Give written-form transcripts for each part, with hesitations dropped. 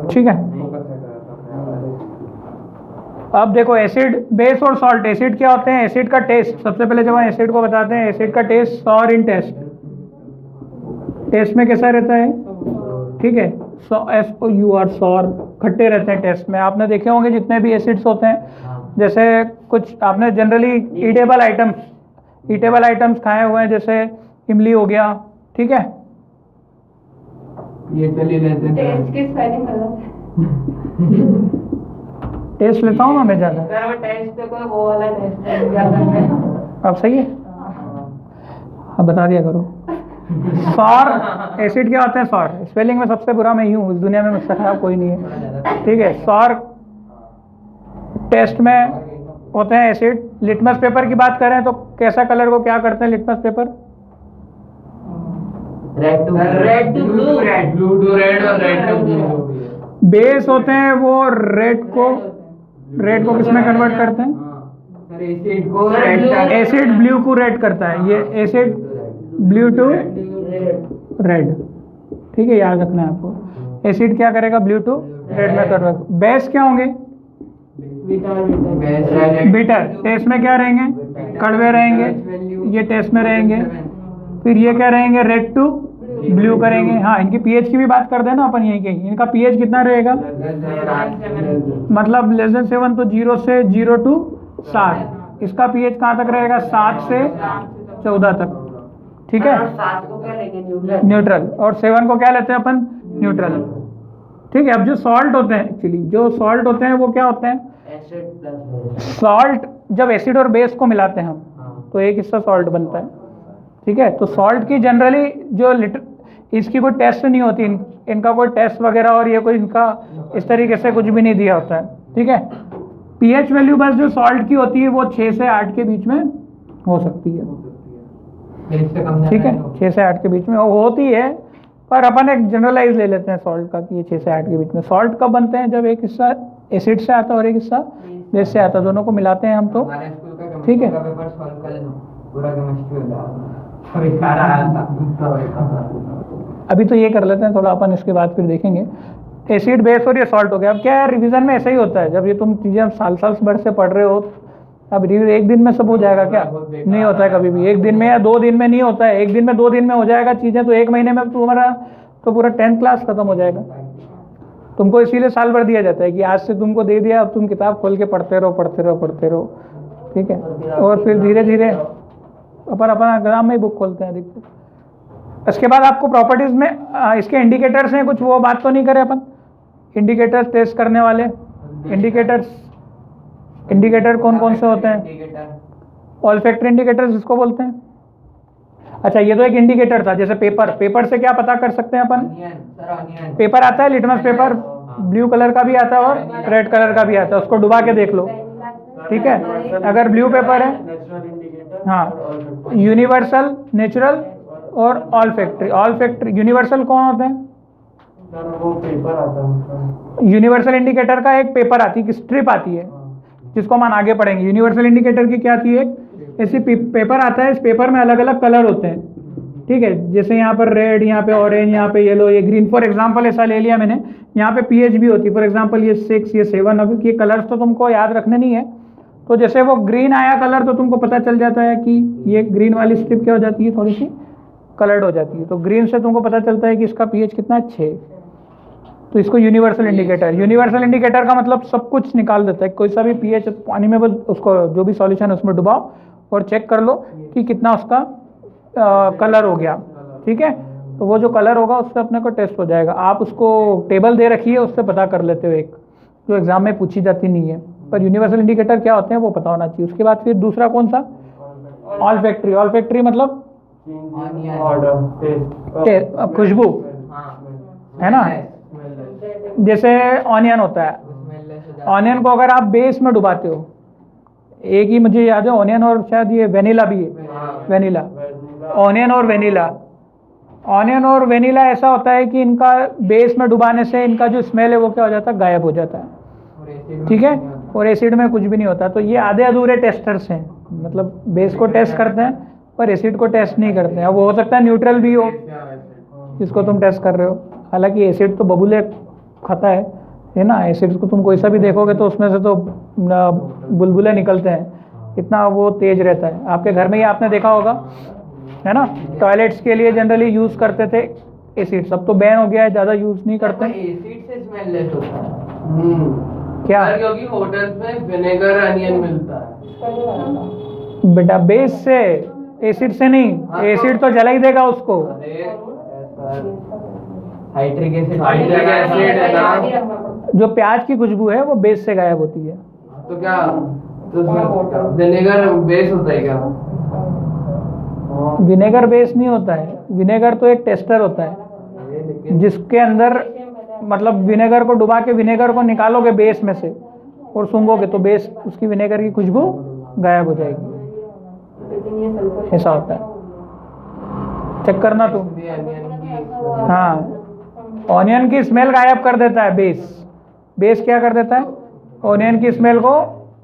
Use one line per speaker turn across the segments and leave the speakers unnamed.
ठीक है। अब देखो एसिड, बेस और सॉल्ट। एसिड क्या होते हैं? एसिड का टेस्ट, सबसे पहले जब हम एसिड को बताते हैं, एसिड का टेस्ट सॉर इन टेस्ट, टेस्ट में कैसा रहता है? ठीक है, SOUR, सॉर, खट्टे रहते हैं टेस्ट में। आपने देखे होंगे जितने भी एसिड्स होते हैं, जैसे कुछ आपने जनरली ईटेबल आइटम्स खाए हुए हैं, जैसे इमली हो गया, ठीक है।
ये चली लेते हैं।
टेस्ट की स्पेलिंग अलग
टेस्ट लेता हूँ ना मैं ज़्यादा।
टेस्ट तो कोई वो वाला टेस्ट है ज्यादा है।
अब सही है, अब बता दिया करो। सॉर एसिड क्या होते हैं? सॉर स्पेलिंग में सबसे बुरा मैं ही हूँ, इस दुनिया में मुझसे खराब कोई नहीं है, ठीक है। सॉर टेस्ट में होते हैं एसिड। लिटमस पेपर की बात करें तो कैसा कलर को क्या करते हैं litmus paper?
Red to blue, red to red और रेड टू ब्लू।
बेस होते हैं वो रेड को किसमें कन्वर्ट करते हैं?
एसिड को रेड,
एसिड ब्लू को रेड करता है, ये एसिड ब्लू टू रेड, ठीक है, याद रखना है आपको। एसिड क्या करेगा? ब्लू टू रेड में कन्वर्ट। बेस क्या होंगे? बिटर, टेस्ट में क्या रहेंगे? कड़वे रहेंगे, ये टेस्ट में रहेंगे। फिर ये क्या रहेंगे? रेड टू ब्लू करेंगे। हाँ, इनकी पीएच की भी बात कर देना अपन यहीं कहीं। इनका पीएच कितना रहेगा? मतलब लेस देन 7, तो 0 से 0 to 7। इसका पीएच कहाँ तक रहेगा? 7 से 14 तक, ठीक है,
7 को क्या लेंगे?
न्यूट्रल। और 7 को क्या लेते हैं अपन? न्यूट्रल, ठीक है। अब जो सॉल्ट होते हैं, एक्चुअली जो सॉल्ट होते हैं वो क्या होते हैं? सॉल्ट जब एसिड और बेस को मिलाते हैं हम, तो एक हिस्सा सॉल्ट बनता है, ठीक है। तो सॉल्ट की जनरली जो इसकी कोई टेस्ट नहीं होती, इनका कोई टेस्ट वगैरह और ये कोई इनका इस तरीके से कुछ भी नहीं दिया होता है, ठीक है। पीएच वैल्यू बस जो सॉल्ट की होती है वो 6 से 8 के बीच में हो सकती है, ठीक है, 6 से 8 के बीच में होती है। पर अपन एक जनरलाइज ले लेते हैं सॉल्ट का कि ये 6 से 8 के बीच में। सॉल्ट कब बनते हैं? जब एक हिस्सा एसिड से आता है और एक हिस्सा बेस से आता है, दोनों को मिलाते हैं हम, तो ठीक है। अभी तो ये कर लेते हैं थोड़ा अपन, इसके बाद फिर देखेंगे। एसिड, बेस और ये सॉल्ट हो गया। अब क्या है, रिवीजन में ऐसा ही होता है, जब ये तुम चीज़ें साल भर से पढ़ रहे हो, अब एक दिन में सब हो जाएगा क्या? नहीं होता है कभी भी। एक दिन में या 2 दिन में नहीं होता है, 1 दिन में 2 दिन में हो जाएगा चीज़ें, तो 1 महीने में तुम्हारा तो पूरा 10th क्लास खत्म हो जाएगा। तुमको इसीलिए साल भर दिया जाता है कि आज से तुमको दे दिया, अब तुम किताब खोल के पढ़ते रहो, ठीक है। और फिर धीरे धीरे अपन अपना एग्जाम में ही बुक खोलते हैं अधिकतर। इसके बाद आपको प्रॉपर्टीज में इसके इंडिकेटर्स हैं कुछ, वो बात तो नहीं करें अपन। इंडिकेटर्स टेस्ट करने वाले इंडिकेटर कौन कौन से होते हैं? ऑल्फैक्टरी इंडिकेटर्स इसको बोलते हैं। अच्छा, ये तो एक इंडिकेटर था। जैसे पेपर से क्या पता कर सकते हैं अपन? पेपर आता है, लिटमस पेपर ब्लू कलर का भी आता है और रेड कलर का भी आता है, उसको डुबा के देख लो, ठीक है। अगर ब्लू पेपर है, हाँ, यूनिवर्सल, नेचुरल और ऑल्फैक्टरी। यूनिवर्सल कौन होते हैं?
वो पेपर आता है।
यूनिवर्सल इंडिकेटर का एक पेपर आती है, स्ट्रिप आती है, जिसको हम आगे पढ़ेंगे। यूनिवर्सल इंडिकेटर की क्या आती है? एक ऐसी पेपर आता है, इस पेपर में अलग अलग कलर होते हैं, ठीक है। जैसे यहाँ पर रेड, यहाँ पे ऑरेंज, यहाँ पे येलो, ये ग्रीन, फॉर एग्जांपल ऐसा ले लिया मैंने। यहाँ पे पीएच भी होती है, फॉर एग्जांपल ये 6, ये 7। अब ये कलर्स तो तुमको याद रखने नहीं है, तो जैसे वो ग्रीन आया कलर, तो तुमको पता चल जाता है कि ये ग्रीन वाली स्ट्रिप क्या हो जाती है, थोड़ी सी कलर्ड हो जाती है। तो ग्रीन से तुमको पता चलता है कि इसका पीएच कितना है, 6। तो इसको यूनिवर्सल इंडिकेटर का मतलब सब कुछ निकाल देता है। कोई सा भी पीएच पानी में, बस उसको जो भी सॉल्यूशन है उसमें डुबाओ और चेक कर लो कि कितना उसका कलर हो गया, ठीक है। तो वो जो कलर होगा उससे अपने को टेस्ट हो जाएगा। आप उसको टेबल दे रखिए, उससे पता कर लेते हो, एक जो एग्जाम में पूछी जाती नहीं है। पर यूनिवर्सल इंडिकेटर क्या होते हैं वो पता होना चाहिए। उसके बाद फिर दूसरा कौन सा? ऑल्फैक्टरी मतलब खुशबू, है ना। जैसे ऑनियन होता है, ऑनियन को अगर आप बेस में डुबाते हो, एक ही मुझे याद है ऑनियन और शायद ये वेनिला भी है, वेनिला, ऑनियन और वेनिला ऐसा होता है कि इनका बेस में डुबाने से इनका जो स्मेल है वो क्या हो जाता है, गायब हो जाता है, ठीक है। और एसिड में कुछ भी नहीं होता। तो ये आधे अधूरे टेस्टर्स हैं, मतलब बेस को टेस्ट करते हैं पर एसिड को टेस्ट नहीं करते हैं। अब वो हो सकता है न्यूट्रल भी हो जिसको तुम टेस्ट कर रहे हो, हालांकि एसिड तो बबूले खाता है ना। एसिड्स को तुम कोई सा भी देखोगे तो उसमें से तो बुलबुले निकलते हैं, इतना वो तेज रहता है। आपके घर में ही आपने देखा होगा, है ना, टॉयलेट्स के लिए जनरली यूज़ करते थे एसिड। सब तो बैन हो गया है, ज़्यादा यूज़ नहीं करते।
एसिड से स्मेल लेस होता है
क्या?
क्योंकि होटल्स में विनेगर अनियन मिलता है
बेटा बेस से, एसिड से नहीं। एसिड तो जला ही देगा उसको।
हाइड्रिक एसिड है ना,
जो
जो प्याज की खुशबू है वो बेस से गायब होती है।
तो क्या तो विनेगर बेस होता है क्या?
विनेगर बेस नहीं होता है, विनेगर तो एक टेस्टर होता है जिसके अंदर मतलब विनेगर को डुबा के विनेगर को निकालोगे बेस में से और सूंघोगे तो बेस उसकी विनेगर की खुशबू गायब हो जाएगी। ऐसा होता है, चेक करना तुम। हाँ, ऑनियन की स्मेल गायब कर देता है बेस। बेस क्या कर देता है? ऑनियन की स्मेल को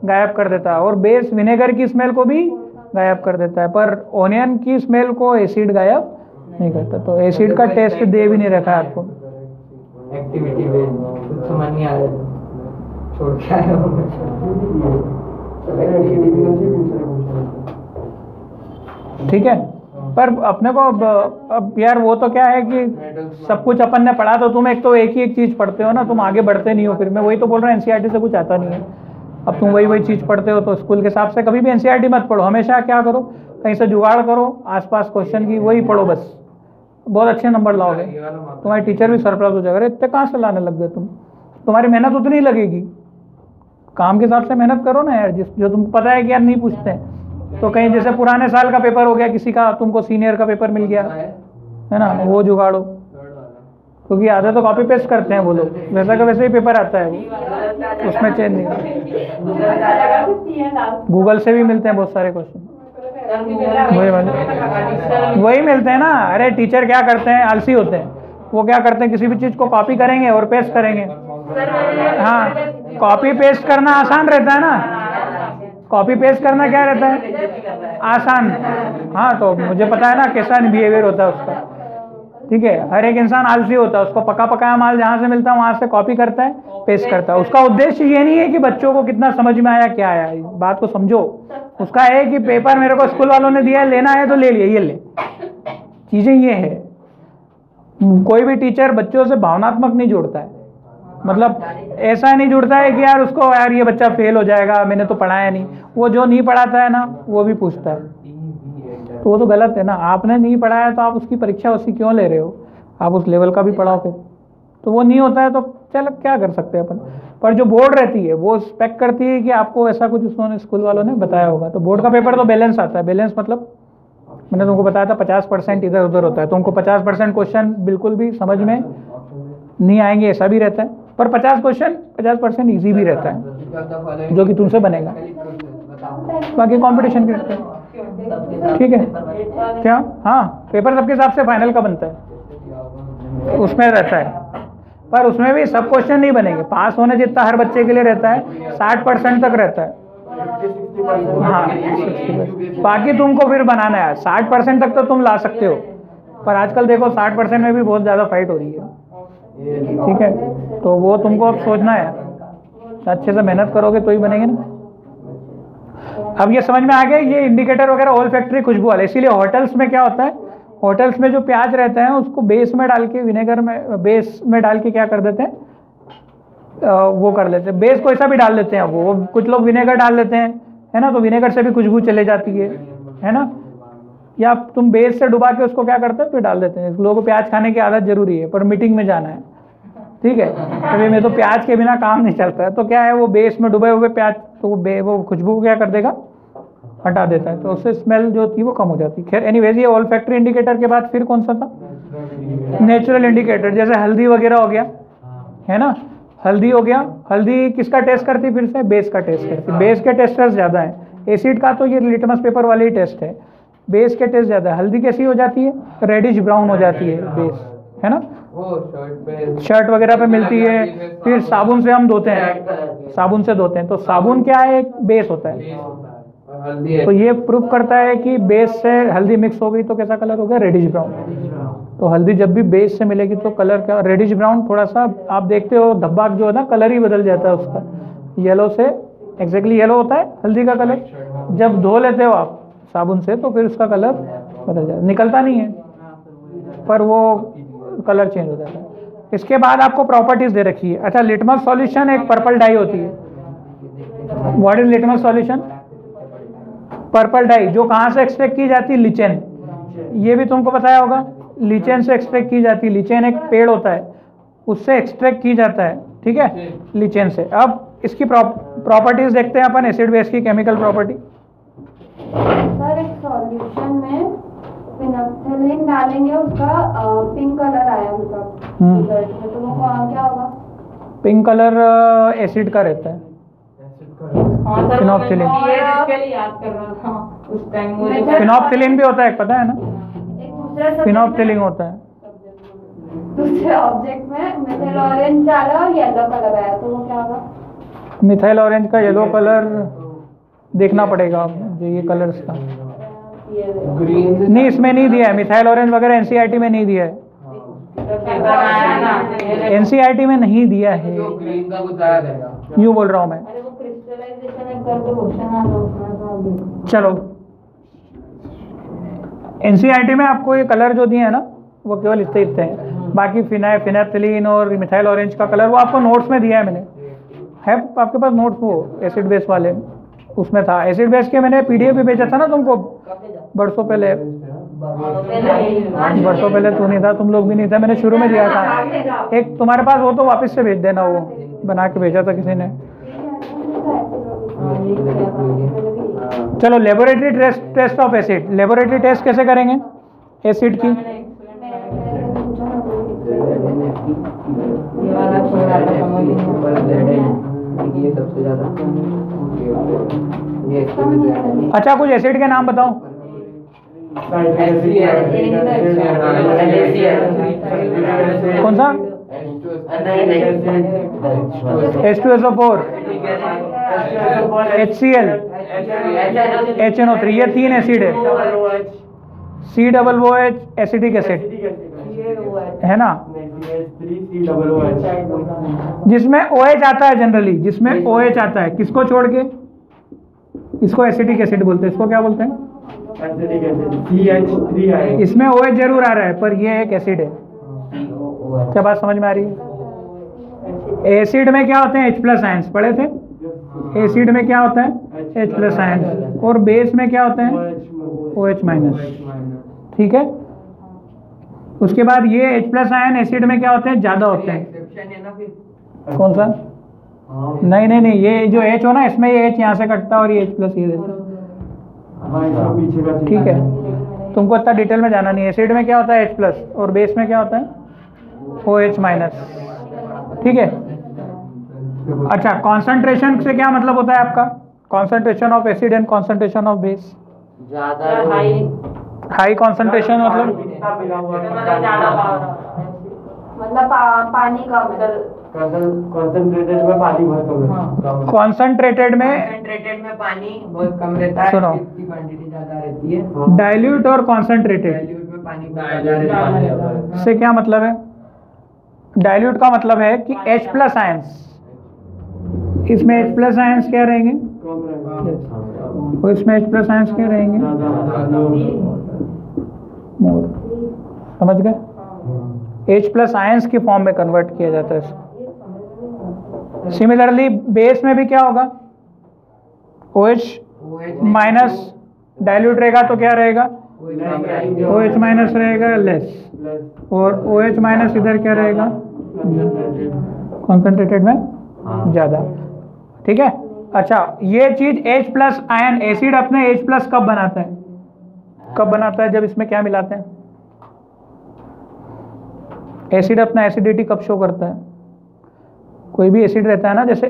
गायब कर देता है, और बेस विनेगर की स्मेल को भी गायब कर देता है, पर ऑनियन की स्मेल को एसिड गायब नहीं करता। तो एसिड का टेस्ट दे भी नहीं रखा है आपको।
एक्टिविटी बेस कुछ समझ नहीं आ रहा, छोड़ के आया
ठीक है, पर अपने को अब यार वो तो क्या है कि सब कुछ अपन ने पढ़ा, तो तुम एक ही एक चीज़ पढ़ते हो ना, तुम आगे बढ़ते नहीं हो। फिर मैं वही तो बोल रहा हूँ, एनसीईआरटी से कुछ आता नहीं है। अब तुम वही चीज़ पढ़ते हो, तो स्कूल के हिसाब से कभी भी एनसीईआरटी मत पढ़ो। हमेशा क्या करो, कहीं से जुगाड़ करो, आसपास क्वेश्चन की वही पढ़ो बस, बहुत अच्छे नंबर लाओगे। तुम्हारे टीचर भी सरप्राइज हो जाएगा, अरे इतने कहाँ से लाने लग गए तुम। तुम्हारी मेहनत उतनी लगेगी। काम के हिसाब से मेहनत करो ना यार, जो तुमको पता है कि यार नहीं पूछते हैं। तो कहीं जैसे पुराने साल का पेपर हो गया किसी का, तुमको सीनियर का पेपर मिल गया है ना, वो जुगाड़ो, क्योंकि आधे तो कॉपी पेस्ट करते हैं वो लोग, वैसा का वैसे ही पेपर आता है वो, उसमें चेंज नहीं। गूगल से भी मिलते हैं बहुत सारे क्वेश्चन, वही मिलते हैं ना। अरे टीचर क्या करते हैं, आलसी होते हैं। वो क्या करते हैं, किसी भी चीज़ को कॉपी करेंगे और पेस्ट करेंगे। हाँ, कॉपी पेस्ट करना आसान रहता है ना, कॉपी पेस्ट करना क्या रहता है, आसान। हाँ, तो मुझे पता है ना कैसा बिहेवियर होता है उसका। ठीक है, हर एक इंसान आलसी होता है, उसको पका पकाया माल जहाँ से मिलता है वहाँ से कॉपी करता है, पेस्ट करता है। उसका उद्देश्य ये नहीं है कि बच्चों को कितना समझ में आया, क्या आया, इस बात को समझो। उसका है कि पेपर मेरे को स्कूल वालों ने दिया है, लेना है तो ले लिया, ये ले। चीज़ें ये है, कोई भी टीचर बच्चों से भावनात्मक नहीं जोड़ता है। मतलब ऐसा नहीं जुड़ता है कि यार उसको यार ये बच्चा फेल हो जाएगा, मैंने तो पढ़ाया नहीं। वो जो नहीं पढ़ाता है ना वो भी पूछता है, तो वो तो गलत है ना। आपने नहीं पढ़ाया तो आप उसकी परीक्षा उसकी क्यों ले रहे हो? आप उस लेवल का भी पढ़ाओ फिर। तो वो नहीं होता है तो चलो क्या कर सकते हैं अपन। पर जो बोर्ड रहती है वो एक्सपेक्ट करती है कि आपको ऐसा कुछ उन्होंने स्कूल वालों ने बताया होगा। तो बोर्ड का पेपर तो बैलेंस आता है। बैलेंस मतलब मैंने तुमको बताया था 50% इधर उधर होता है। तुमको 50% क्वेश्चन बिल्कुल भी समझ में नहीं आएंगे, ऐसा भी रहता है। पर 50% ईजी भी रहता है जो कि तुमसे बनेगा, बाकी कंपटीशन के रहते हैं। ठीक है क्या? हाँ, पेपर सबके हिसाब से फाइनल का बनता है, उसमें रहता है। पर उसमें भी सब क्वेश्चन नहीं बनेंगे। पास होने जितना हर बच्चे के लिए रहता है 60% तक रहता है। हाँ, बाकी तुमको फिर बनाना है। 60% तक तो तुम ला सकते हो, पर आजकल देखो 60% में भी बहुत ज़्यादा फाइट हो रही है। ठीक है, तो वो तुमको अब सोचना है, अच्छे से मेहनत करोगे तो ही बनेंगे ना। अब ये समझ में आ गया, ये इंडिकेटर वगैरह ऑल फैक्ट्री खुशबू वाले। इसीलिए होटल्स में क्या होता है, होटल्स में जो प्याज रहता है उसको बेस में डाल के, विनेगर में बेस में डाल के क्या कर देते हैं, वो कर लेते हैं। बेस को ऐसा भी डाल देते हैं वो कुछ लोग विनेगर डाल लेते हैं, है ना, तो विनेगर से भी खुशबू चले जाती है ना। या तुम बेस से डुबा के उसको क्या करते हैं फिर डाल देते हैं। लोगों को प्याज खाने की आदत जरूरी है, पर मीटिंग में जाना है, ठीक है, अभी में तो प्याज के बिना काम नहीं चलता है। तो क्या है, वो बेस में डुबे हुए प्याज, तो वो खुशबू को क्या कर देगा, हटा देता है, तो उससे स्मेल जो थी वो कम हो जाती है। खैर एनीवेज, ये ऑल फैक्ट्री इंडिकेटर के बाद फिर कौन सा था, नेचुरल इंडिकेटर। जैसे हल्दी वगैरह हो गया, है ना, हल्दी हो गया। हल्दी किसका टेस्ट करती, फिर से बेस का टेस्ट करती। बेस के टेस्टर्स ज़्यादा हैं। एसिड का तो ये लिटमस पेपर वाले ही टेस्ट है, बेस के टेस्ट ज़्यादा है। हल्दी कैसी हो जाती है, रेडिश ब्राउन हो जाती है बेस, है ना, शर्ट वगैरह पे मिलती है। फिर साबुन से हम धोते हैं, साबुन से धोते हैं, तो साबुन क्या है, एक बेस होता है। तो ये प्रूफ करता है कि बेस से हल्दी मिक्स हो गई तो कैसा कलर हो गया, रेडिश ब्राउन। तो हल्दी जब भी बेस से मिलेगी तो कलर क्या, रेडिश ब्राउन, थोड़ा सा आप देखते हो धब्बा जो है ना कलर ही बदल जाता है उसका, येलो से एग्जैक्टली येलो होता है हल्दी का कलर। जब धो लेते हो आप साबुन से तो फिर उसका कलर बदल जाता है, निकलता नहीं है पर वो कलर चेंज हो जाता है। इसके बाद आपको प्रॉपर्टीज दे रखी है। अच्छा, लिटमस सॉल्यूशन एक पर्पल डाई होती है। What is litmus solution? Purple dye जो कहाँ से एक्सट्रैक्ट की जाती है? लिचेन। ये भी तुमको बताया होगा, लिचेन से एक्सट्रैक्ट की जाती है। लिचेन एक पेड़ होता है, उससे एक्सट्रैक्ट की जाता है, ठीक है, लिचेन से। अब इसकी प्रॉपर्टीज देखते हैं अपन, एसिड बेस की केमिकल प्रॉपर्टी।
सर एक सॉल्यूशन में फिनोप्थेलिन डालेंगे, उसका पिंक कलर आया मतलब रिजल्ट में, तो वो क्या होगा?
पिंक कलर एसिड का रहता है, फिनोप्थेलिन।
याद कर रहा था उस टाइम मुझे।
फिनोप्थेलिन भी होता है, पता है ना?
एक दूसरे
फिनोप्थेलिन होता है।
दूसरे ऑब्जेक्ट में मिथाइल ऑरेंज डाला और येलो कलर आया, तो वो क्या होगा?
मिथाइल ऑरेंज का येलो कलर देखना पड़ेगा मुझे, ये कलर्स का नहीं, इसमें नहीं दिया है। मिथाइल ऑरेंज वगैरह एनसीईआरटी में नहीं दिया है, एनसीईआरटी में नहीं दिया है। यूँ बोल रहा हूँ मैं।
अरे वो क्रिस्टलाइजेशन करके क्वेश्चन आ रहा।
चलो, एनसीईआरटी में आपको ये कलर जो दिए हैं ना वो केवल इतने हैं। बाकी फिनोप्थेलिन और मिथाइल ऑरेंज का कलर वो आपको नोट्स में दिया है, मैंने है आपके पास नोट्स, वो एसिड बेस वाले उसमें था। एसिड बेस के मैंने पीडीएफ भी भेजा था ना तुमको बरसों पहले। बरसों पहले तू नहीं था, तुम लोग भी नहीं था, मैंने शुरू में दिया था। एक तुम्हारे पास हो तो वापस से भेज देना, वो बना के भेजा था किसी ने। चलो, laboratory test of acid. Laboratory test कैसे करेंगे एसिड की? अच्छा, कुछ एसिड के नाम बताओ। कौन सा? H2SO4, HCl, HNO3, ये 3 एसिड है। COOH एसिडिक एसिड है ना, जिसमें OH आता है जनरली, जिसमें OH आता है, किसको छोड़ के? इसको एसिडिक एसिड बोलते हैं। इसको क्या बोलते हैं? इसमें OH जरूर आ रहा है पर ये एक एसिड है। क्या बात समझ में आ रही है? एसिड में क्या होते हैं? H+ आयंस, पढ़े थे? एसिड में क्या होता है? H+ ions. और बेस में क्या होते हैं? OH-। ठीक है। उसके बाद ये H+ आयन एसिड में क्या होते हैं? ज्यादा होते हैं। कौन सा? नहीं नहीं नहीं, ये जो H हो ना, इसमें ये H यहाँ से कटता है और ये H+ ये देता है। ठीक है, तुमको इतना डिटेल में जाना नहीं है। एसिड में क्या होता है? H+ और बेस में क्या होता है? OH-। ठीक है। अच्छा, कॉन्सेंट्रेशन से क्या मतलब होता है आपका? Concentration of acid and concentration of base.
ज्यादा हाई,
हाई कॉन्सेंट्रेशन मतलब
पानी का मतलब
कॉन्सेंट्रेटेड में पानी बहुत कम रहता है।
कॉन्सेंट्रेटेड में
पानी बहुत कम रहता है,
सुनो,
इसकी क्वांटिटी ज्यादा रहती है।
डाइल्यूट और कॉन्सेंट्रेटेड
में पानी ज्यादा
से क्या मतलब है? डाइल्यूट का मतलब है कि H+ आयंस, इसमें H+ आयंस क्या रहेंगे? और इसमें H+ आयंस क्या रहेंगे? मोर। समझ गए? H+ आयंस की फॉर्म में कन्वर्ट किया जाता है इसको। सिमिलरली बेस में भी क्या होगा? OH- डाइल्यूट रहेगा तो क्या रहेगा? OH- रहेगा लेस, और OH- इधर क्या रहेगा? कॉन्सेंट्रेटेड में ज्यादा। ठीक है। अच्छा, ये चीज H+ आयन एसिड अपने H+ कब बनाता है? कब बनाता है? जब इसमें क्या मिलाते हैं? एसिड अपना एसिडिटी कब शो करता है? कोई भी एसिड रहता है ना, जैसे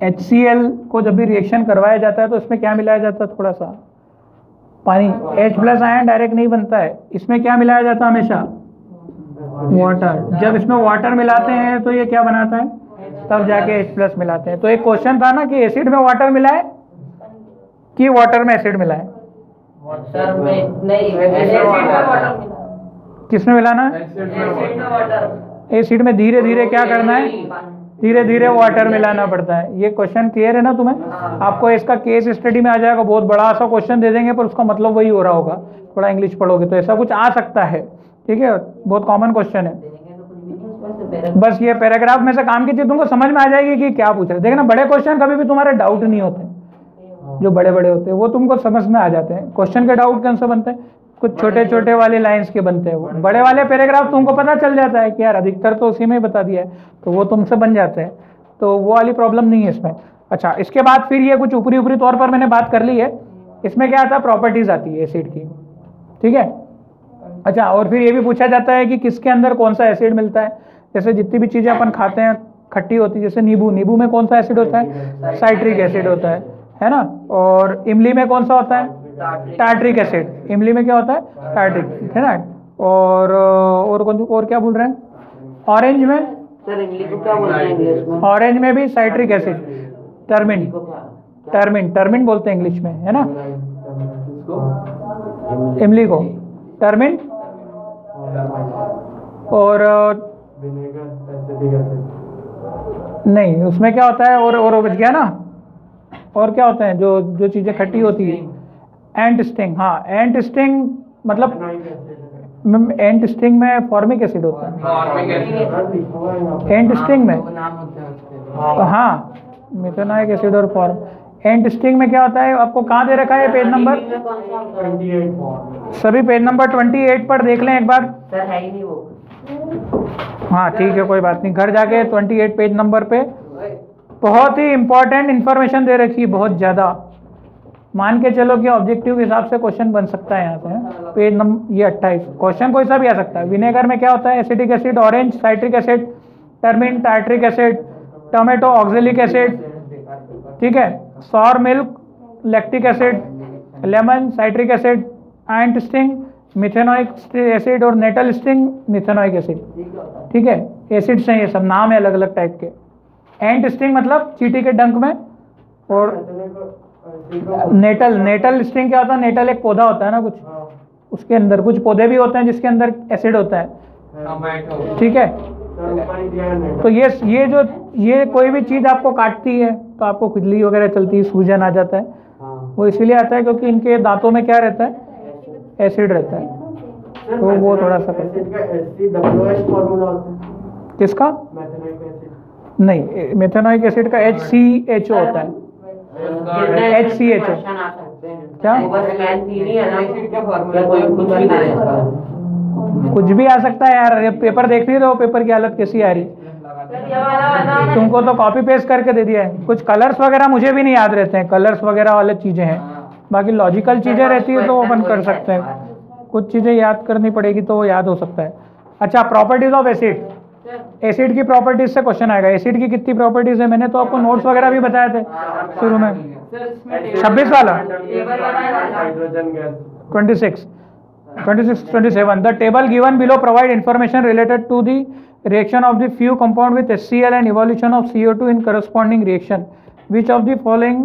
HCl को जब भी रिएक्शन करवाया जाता है तो इसमें क्या मिलाया जाता है? थोड़ा सा पानी। H+ आयन डायरेक्ट नहीं बनता है, इसमें क्या मिलाया जाता है हमेशा? वाटर। जब इसमें वाटर मिलाते हैं तो ये क्या बनाता है? तब जाके H+ मिलाते हैं। तो एक क्वेश्चन था ना कि एसिड में वाटर मिलाए कि वाटर में एसिड मिलाए?
वाटर में नहीं, एसिड में वाटर मिला।
किसमें मिलाना है? एसिड में धीरे धीरे क्या करना है? धीरे धीरे वाटर मिलाना पड़ता है। ये क्वेश्चन क्लियर है ना तुम्हें? आपको इसका केस स्टडी में आ जाएगा, बहुत बड़ा सा क्वेश्चन दे देंगे पर उसका मतलब वही हो रहा होगा, थोड़ा इंग्लिश पढ़ोगे तो ऐसा कुछ आ सकता है। ठीक है, बहुत कॉमन क्वेश्चन है। बस ये पैराग्राफ में से काम की चीज तुमको समझ में आ जाएगी कि क्या पूछ रहे। देखना बड़े क्वेश्चन कभी भी तुम्हारे डाउट नहीं होते, जो बड़े बड़े होते हैं वो तुमको समझ में आ जाते हैं। क्वेश्चन के डाउट कौन से बनते हैं? कुछ छोटे छोटे वाले लाइंस के बनते हैं। वो बड़े वाले पैराग्राफ तुमको पता चल जाता है कि यार अधिकतर तो उसी में ही बता दिया है, तो वो तुमसे बन जाते हैं, तो वो वाली प्रॉब्लम नहीं है इसमें। अच्छा, इसके बाद फिर ये कुछ ऊपरी ऊपरी तौर पर मैंने बात कर ली है। इसमें क्या आता है? प्रॉपर्टीज आती है एसिड की। ठीक है। अच्छा, और फिर ये भी पूछा जाता है कि किसके अंदर कौन सा एसिड मिलता है। जैसे जितनी भी चीजें अपन खाते हैं खट्टी होती है, जैसे नींबू, नींबू में कौन सा एसिड होता है? साइट्रिक एसिड होता है ना। और इमली में कौन सा होता है? Tartaric acid. इमली में क्या होता है? टार्ट्रिक, है ना। और क्या बोल रहे हैं? ऑरेंज में?
सर इमली को क्या बोलते हैं इंग्लिश में?
ऑरेंज में भी साइट्रिक एसिड, टर्मिन, टर्मिन, टर्मिन बोलते हैं इंग्लिश में, है ना। इमली को टर्मिन। और नहीं, उसमें क्या होता है? और बच गया ना। और क्या होते हैं जो चीजें खट्टी होती है? एंट स्टिंग। हाँ, एंट स्टिंग मतलब एंट स्टिंग में फॉर्मिक एसिड होता है। एंट स्टिंग में हाँ, मिथेनोइक एसिड और फॉर्म। एंट स्टिंग में क्या होता है? आपको कहाँ दे रखा है? Page number 28। सभी पेज नंबर 28 पर देख लें एक बार।
सर है ही नहीं वो।
हाँ ठीक है, कोई बात नहीं, घर जाके 28 पेज नंबर पे बहुत ही इंपॉर्टेंट इंफॉर्मेशन दे रखी है, बहुत ज़्यादा। मान के चलो कि ऑब्जेक्टिव के हिसाब से क्वेश्चन बन सकता है यहाँ से। पेज नंबर ये 28, क्वेश्चन कोई सा भी आ सकता है। विनेगर में क्या होता है? Acetic acid. Orange citric acid, tamarind tartaric acid, tomato oxalic acid, ठीक है। Sour milk lactic acid, lemon citric acid, ant sting methanoic acid और नेटल स्टिंग मिथेनोइक एसिड। ठीक है, एसिड्स हैं ये सब, नाम है अलग अलग टाइप के। एंट स्टिंग मतलब चींटी के डंक में, और नेटल स्टिंग क्या होता है? नेटल एक पौधा होता है ना कुछ, उसके अंदर कुछ पौधे भी होते हैं जिसके अंदर एसिड होता है। ठीक है, तो ये कोई भी चीज़ आपको काटती है तो आपको खुजली वगैरह चलती है, सूजन आ जाता है, वो इसीलिए आता है क्योंकि इनके दांतों में क्या रहता है? एसिड रहता है। तो वो थोड़ा सा किसका? नहीं, मेथेनोइक एसिड का HCHO होता है। HCHO क्या? कुछ भी आ सकता है यार, ये पेपर देख नहीं रहे हो? पेपर की हालत कैसी आ रही? तुमको तो कॉपी पेस्ट करके दे दिया है। कुछ कलर्स वगैरह मुझे भी नहीं याद रहते हैं, कलर्स वगैरह वाले चीज़ें हैं। बाकी लॉजिकल चीज़ें रहती है तो अपन कर सकते हैं, कुछ चीज़ें याद करनी पड़ेगी तो वो याद हो सकता है। अच्छा, प्रॉपर्टीज ऑफ एसिड। एसिड की प्रॉपर्टीज से क्वेश्चन आएगा। एसिड की कितनी प्रॉपर्टीज है? मैंने तो आपको नोट्स वगैरह भी बताए थे शुरू में। 26 वाला 26, 27। The table given below provide information related to the reaction of the few compound with HCl and evolution of CO2 in corresponding reaction. Which of the following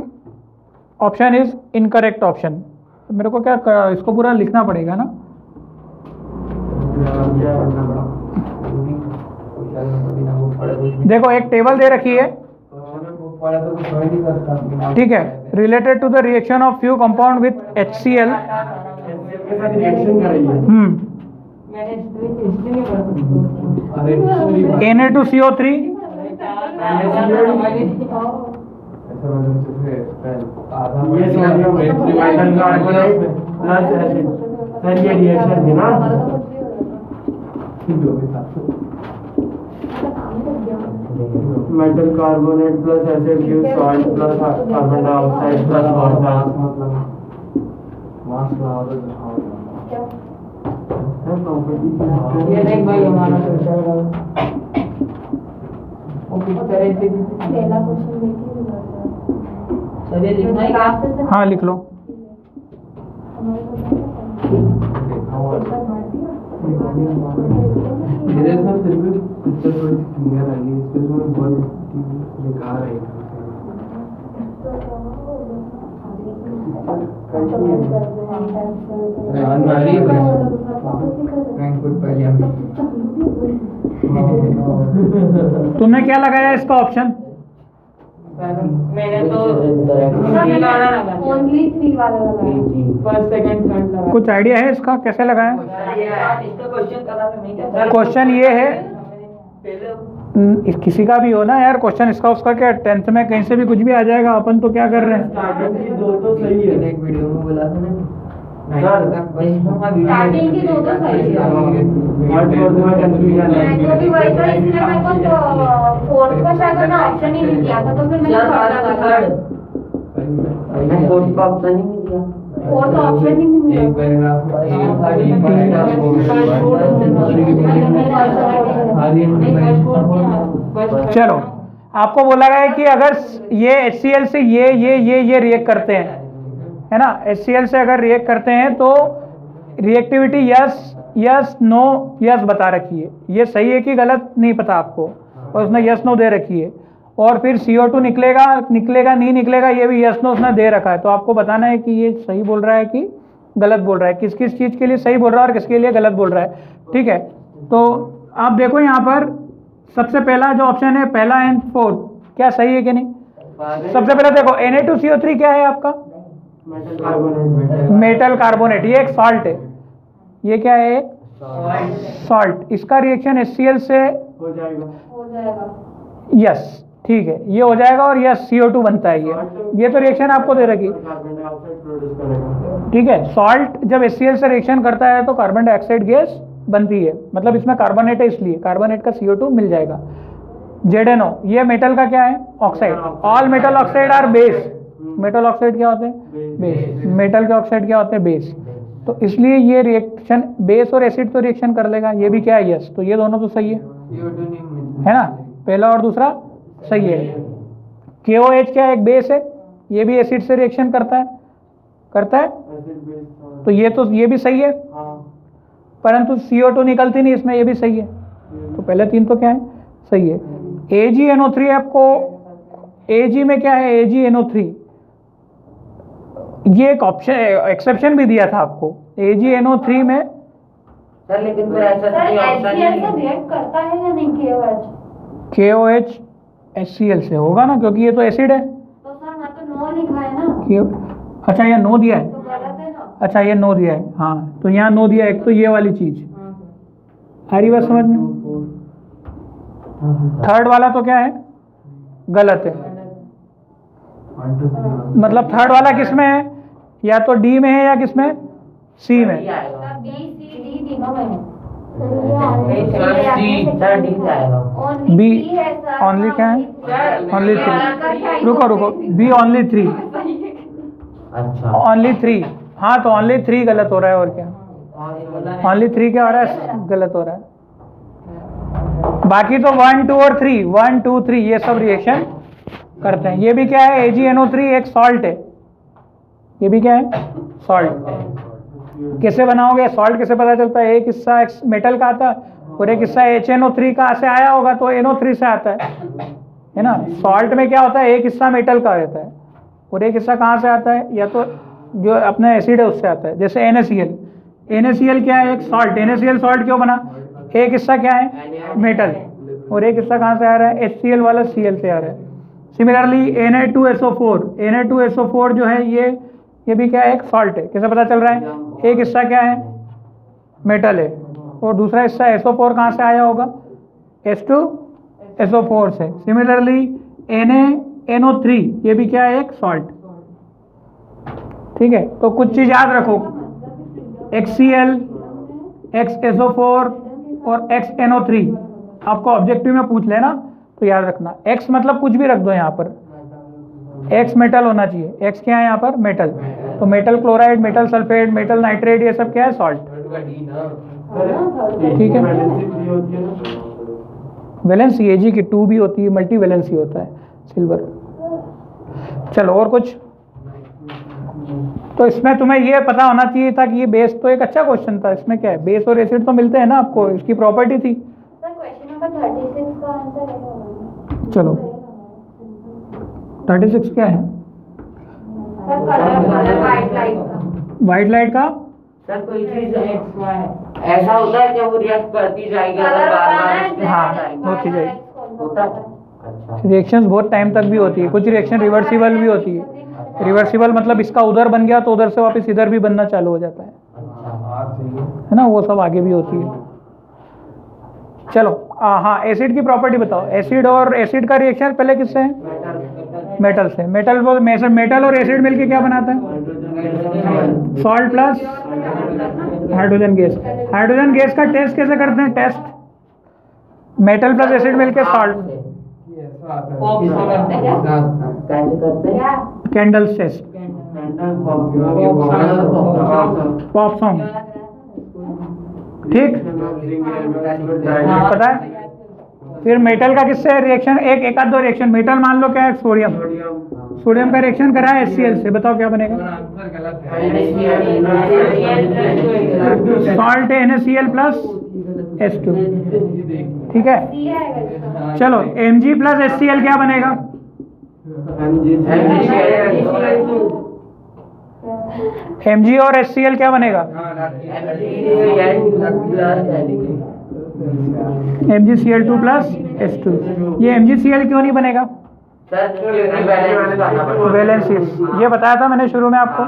option is incorrect option? मेरे को क्या इसको पूरा लिखना पड़ेगा ना? देखो एक टेबल दे रखी है, ठीक है, related to the reaction of few compound with HCl। Na2CO3
metal carbonate plus acid gives salt plus carbon dioxide plus water.
ये देख भाई हमारा वो पिक्चर है।
पहला क्वेश्चन
चलिए लिखना है।
हाँ लिख लो।
मेरे साथ फिर भी पिक्चर थोड़ी क्लियर आई है, इसके उसमें बहुत बेकार है।
तुमने क्या लगाया इसका ऑप्शन?
मैंने तो
ओनली 3 वाला लगाया।
फर्स्ट सेकंड थर्ड लगा।
कुछ आइडिया है इसका कैसे लगाया?
इसका क्वेश्चन करा था नहीं क्या?
क्वेश्चन ये है, किसी का भी हो ना यार क्वेश्चन, इसका उसका क्या, 10th में कहीं से भी कुछ भी आ जाएगा। अपन तो क्या कर रहे हैं,
स्टार्टिंग की 2 तो सही है।
एक वीडियो में बोला था ना
स्टार्टिंग की 2 तो सही है।
थर्ड फोर्थ में कंफ्यूजन है।
मेरे को भी वही था, इसलिए मेरे को तो फोर्थ का शायद ना ऑप्शन ही नहीं दिया था, तो फिर मैंने थर्ड लगा।
फोर्थ का ऑप्शन ही नहीं दिया।
फोर्थ ऑप्शन ही नहीं मिला।
चलो आपको बोला गया है कि अगर ये HCl से ये रिएक्ट करते हैं, है ना, HCl से अगर रिएक्ट करते हैं तो रिएक्टिविटी यस नो यस बता रखी है। ये सही है कि गलत नहीं पता आपको, और उसने यस नो दे रखी है। और फिर CO2 निकलेगा नहीं निकलेगा, ये भी यस नो उसने दे रखा है। तो आपको बताना है कि ये सही बोल रहा है कि गलत बोल रहा है, किस किस चीज़ के लिए सही बोल रहा है और किसके लिए गलत बोल रहा है। ठीक है, तो आप देखो यहाँ पर सबसे पहला जो ऑप्शन है, पहला एंड फोर्थ, क्या सही है कि नहीं? सबसे पहले देखो Na2CO3 क्या है आपका? Metal carbonate. ये एक सॉल्ट है, ये क्या है? एक सॉल्ट। इसका रिएक्शन HCl से
हो जाएगा।
यस, ठीक है, ये हो जाएगा और यस CO2 बनता है। ये तो रिएक्शन आपको दे रखी।
कार्बन डाइऑक्साइड प्रोड्यूस करेगा।
ठीक है, सॉल्ट जब HCl से रिएक्शन करता है तो कार्बन डाइऑक्साइड गैस बनती है, मतलब इसमें कार्बोनेट है, इसलिए कार्बोनेट का CO2 मिल जाएगा। ZNO, ये मेटल का क्या है? Oxide. All metal oxide are base. Metal oxide क्या होते हैं? बेस। मेटल के ऑक्साइड क्या होते हैं? बेस। तो इसलिए ये रिएक्शन बेस और एसिड तो रिएक्शन कर लेगा। ये भी क्या है? यस। तो ये दोनों तो सही है ना, पहला और दूसरा सही है। KOH क्या है? एक बेस है, ये भी एसिड से रिएक्शन करता है तो ये भी सही है, परंतु CO2 निकलती नहीं इसमें, ये भी सही है। तो पहले 3 तो क्या है? सही है। AgNO3 आपको, Ag में क्या है? AgNO3, ये एक ऑप्शन एक्सेप्शन भी दिया था आपको। AgNO3 में
सर लेकिन फिर ऐसा
सर HCl से रिएक्ट करता है या नहीं KOH?
HCl से होगा ना, क्योंकि ये तो एसिड है।
तो सर ना तो नो लिखा है ना,
अच्छा, ये नो दिया है।
तो गलत है ना।
अच्छा, ये नो दिया है, हाँ, तो यहाँ नो दिया है। एक तो ये वाली चीज आ रही बात समझ में। थर्ड वाला तो क्या है? गलत है। मतलब थर्ड वाला किस में है? या तो D में है या किस में? C में।
B, C, D तीनों में है।
B ओनली क्या है? ओनली 3। रुको B ओनली 3।
अच्छा,
ओनली 3, हाँ, तो ओनली 3 गलत हो रहा है। और क्या ओनली 3 क्या हो रहा है? गलत हो रहा है। बाकी तो 1, 2 और 3, 1, 2, 3 ये सब रिएक्शन करते हैं। ये भी क्या है? AgNO3 एक सॉल्ट है। ये भी क्या है? सॉल्ट। कैसे बनाओगे सॉल्ट? कैसे पता चलता है? एक हिस्सा मेटल का आता है और एक हिस्सा HNO3 का से आया होगा, तो NO3 से आता है ना। सॉल्ट में क्या होता है? एक हिस्सा मेटल का रहता है और एक हिस्सा कहाँ से आता है? या तो जो अपना एसिड है उससे आता है। जैसे NaCl क्या है? एक सॉल्ट। NaCl सॉल्ट क्यों बना? एक हिस्सा क्या है? मेटल, और एक हिस्सा कहाँ से आ रहा है? HCl वाला Cl से आ रहा है। सिमिलरली Na2SO4 जो है ये भी क्या है? एक सॉल्ट है। कैसे पता चल रहा है? एक हिस्सा क्या है? मेटल है और दूसरा हिस्सा SO4 कहाँ से आया होगा? H2SO4 से। सिमिलरली NaNO3 ये भी क्या है? एक सॉल्ट। ठीक है, तो कुछ चीज याद रखो, HCl, XSO4 और XNO3 आपको ऑब्जेक्टिव में पूछ लेना, तो याद रखना। X मतलब कुछ भी रख दो यहाँ पर, X मेटल होना चाहिए। X क्या है यहाँ पर? मेटल। तो metal chloride, metal sulphate, metal nitrate, ये सब क्या है? सॉल्ट। ठीक है, वैलेंसी Ag की 2 भी होती है, मल्टी वैलेंसी होता है सिल्वर। चलो और कुछ? तो इसमें तुम्हें ये पता होना चाहिए था कि ये बेस तो एक अच्छा क्वेश्चन था। इसमें क्या है? बेस और एसिड तो मिलते हैं ना आपको, इसकी प्रॉपर्टी थी।
सर क्वेश्चन नंबर 36 का आंसर है।
चलो 36 क्या है?
Sir colour white light
white light का
सर कोई चीज ऐसा होता है कि वो रिएक्ट करती जाएगी अगर बार-बार
हाँ होती जाएगी।
होता है। अच्छा
रिएक्शंस बहुत टाइम तक भी होती है, कुछ रिएक्शन रिवर्सिबल भी होती है। रिवर्सिबल मतलब इसका उधर बन गया तो उधर से वापस इधर भी बनना चालू हो जाता है ना, वो सब आगे भी होती है। चलो हाँ, एसिड की प्रॉपर्टी बताओ। एसिड और एसिड का रिएक्शन पहले किससे है? मेटल से। मेटल और एसिड मिलके क्या बनाता है? Salt plus hydrogen gas. Hydrogen gas का टेस्ट कैसे करते हैं? टेस्ट मेटल प्लस एसिड मिलके salt, candles test, pop song, ठीक पता है। फिर मेटल का किससे रिएक्शन? एक आध दो रिएक्शन। मेटल मान लो क्या है? सोडियम। सोडियम का रिएक्शन करा है HCl से, बताओ क्या बनेगा? सॉल्ट है NaCl प्लस H2, ठीक है। चलो Mg प्लस HCl क्या बनेगा? Mg और HCl क्या बनेगा? MgCl2 plus H2। ये MgCl क्यों नहीं बनेगा? वैलेंसीज, ये बताया था मैंने शुरू में आपको।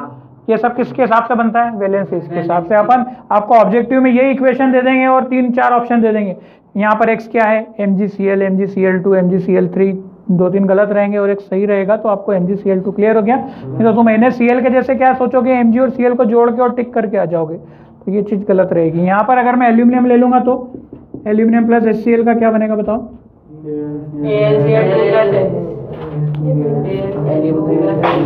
ये सब किसके हिसाब से बनता है? वैलेंसीज के हिसाब से। अपन आपको ऑब्जेक्टिव में यही इक्वेशन दे देंगे और 3-4 ऑप्शन दे देंगे। यहाँ पर x क्या है? MgCl, MgCl2, MgCl3, 2-3 गलत रहेंगे और एक सही रहेगा, तो आपको MgCl2 क्लियर हो गया। नहीं तो तुम NaCl के जैसे क्या सोचोगे? Mg और Cl को जोड़ के और टिक करके आ जाओगे, तो ये चीज़ गलत रहेगी। यहाँ पर अगर मैं एल्यूमिनियम ले लूँगा तो एल्यूमिनियम प्लस HCl का क्या बनेगा बताओ?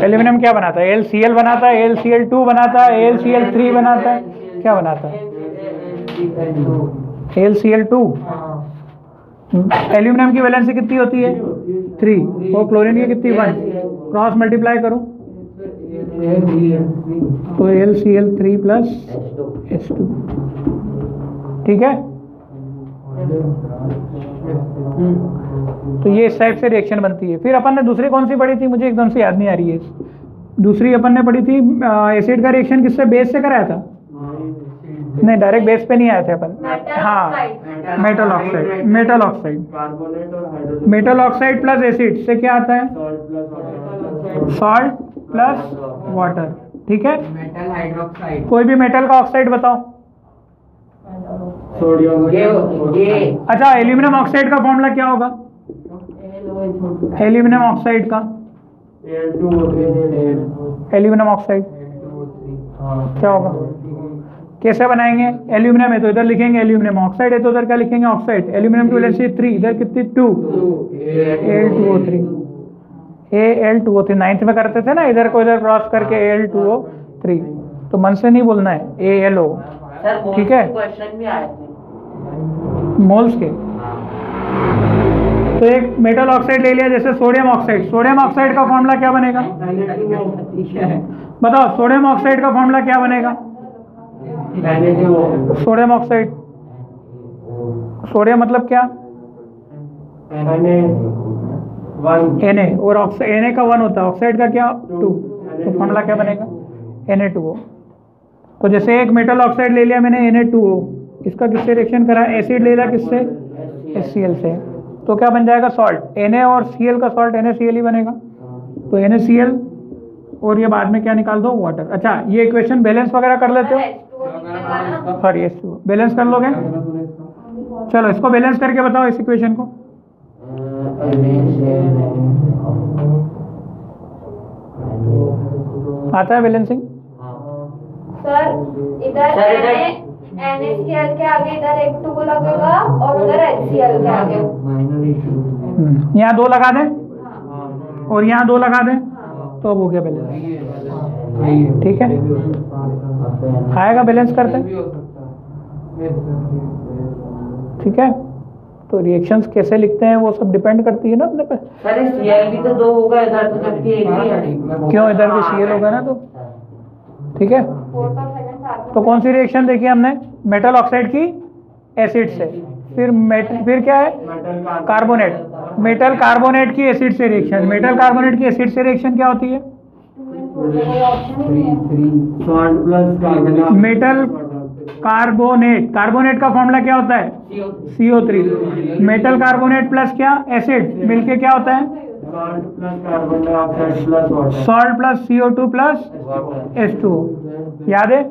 एल्यूमिनियम क्या बनाता है? LCl बनाता है, LCl2 बनाता है, LCl3 बनाता है, क्या बनाता है? LCl2। एल्यूमिनियम की वैलेंसी कितनी होती है? 3, और क्लोरीन की कितनी? 1। क्रॉस मल्टीप्लाई करो तो LCl3 प्लस H2, ठीक है। तो ये इस टाइप से रिएक्शन बनती है। फिर अपन ने दूसरी कौन सी पढ़ी थी? मुझे एकदम से याद नहीं आ रही है। दूसरी अपन ने पढ़ी थी एसिड का रिएक्शन किससे? बेस से कराया था? नहीं, डायरेक्ट बेस पे नहीं आए थे अपन। हाँ, metal oxide. Metal oxide plus acid से क्या आता है? सॉल्ट प्लस वाटर, ठीक है।
Metal hydroxide.
कोई भी मेटल का ऑक्साइड बताओ।
सोडियम।
अच्छा, एल्यूमिनियम ऑक्साइड का फॉर्मूला क्या होगा? एल्यूमिनियम ऑक्साइड का एल्यूमिनियम ऑक्साइड क्या होगा? कैसे बनाएंगे? एल्यूमिनियम है तो इधर लिखेंगे एल्यूमिनियम, ऑक्साइड है तो उधर क्या लिखेंगे? ऑक्साइड। एल्यूमिनियम की वैलेंसी 3, इधर कितनी? 2, Al2O3। Al2O3 9th में करते थे ना, इधर को इधर क्रॉस करके Al2O3, तो मन से नहीं बोलना है, ALO, ठीक है।
क्वेश्चन भी आए थे
मोल्स के। तो एक मेटल ऑक्साइड ले लिया, जैसे सोडियम ऑक्साइड। सोडियम ऑक्साइड का फॉर्मूला क्या बनेगा बताओ? सोडियम ऑक्साइड का फॉर्मूला क्या बनेगा? सोडियम ऑक्साइड, सोडियम मतलब क्या? Na, और Na का 1 होता है, ऑक्साइड का क्या? 2, तो फॉर्मूला क्या बनेगा? Na2O। तो जैसे एक मेटल ऑक्साइड ले लिया मैंने Na2O, इसका किससे रिएक्शन करा? एसिड ले लिया किससे? HCl से, तो क्या बन जाएगा? सॉल्ट। Na और Cl का सॉल्ट NaCl ही बनेगा, तो NaCl और ये बाद में क्या निकाल दो? वाटर। अच्छा, ये इक्वेशन बैलेंस वगैरह कर लेते हो? सॉरी, बैलेंस कर लोगे? चलो इसको बैलेंस करके बताओ इस इक्वेशन को। आता है बैलेंसिंग?
सर इधर NaCl के आगे इधर एक 2 लगेगा और उधर HCl के आगे।
यहाँ 2 लगा दें और यहाँ 2 लगा दें, तो अब हो गया बैलेंस, ठीक है। आएगा बैलेंस करते, ठीक है। तो रिएक्शंस कैसे लिखते हैं वो सब डिपेंड करती है ना अपने पे।
सर Cl भी तो 2 होगा इधर, तो जबकि एक ही है।
क्यों? इधर भी Cl होगा ना, तो ठीक है। तो कौन सी रिएक्शन देखी हमने? मेटल ऑक्साइड की एसिड से। फिर क्या है? कार्बोनेट। मेटल कार्बोनेट की एसिड से रिएक्शन। मेटल कार्बोनेट की एसिड से रिएक्शन क्या होती है?
कोई ऑप्शन ही नहीं है।
Salt plus carbon
metal carbonate, carbonate का फॉर्मूला क्या होता है? CO3। मेटल कार्बोनेट प्लस क्या? एसिड मिलके क्या होता है?
Salt plus carbon dioxide plus water.
Salt plus CO2 plus H2O। याद है?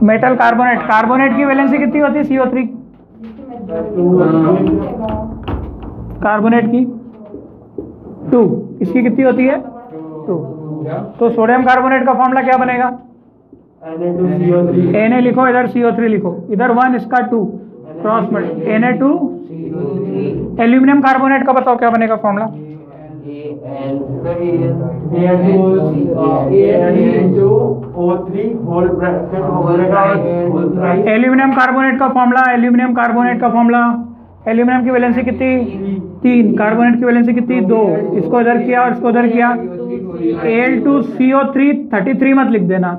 मेटल कार्बोनेट, कार्बोनेट की वैलेंसी कितनी होती है? CO3। कार्बोनेट की 2, इसकी कितनी होती है? 2। तो सोडियम कार्बोनेट का फॉर्मूला क्या बनेगा?
Na2CO3।
Na लिखो, इधर CO3 लिखो, इधर 1 इसका 2 cross multi Na2। Aluminium carbonate का बताओ क्या बनेगा फॉर्मूला?
Na2O3 होल ब्रैकेट होगा
एल्यूमिनियम कार्बोनेट का फॉर्मूला, एल्यूमिनियम कार्बोनेट का फॉर्मूला, एल्यूमिनियम की वैलेंसी कितनी? 3। कार्बोनेट की वैलेंसी कितनी? 2। इसको इधर किया और इसको इधर किया। Al2CO3 33 मत लिख देना,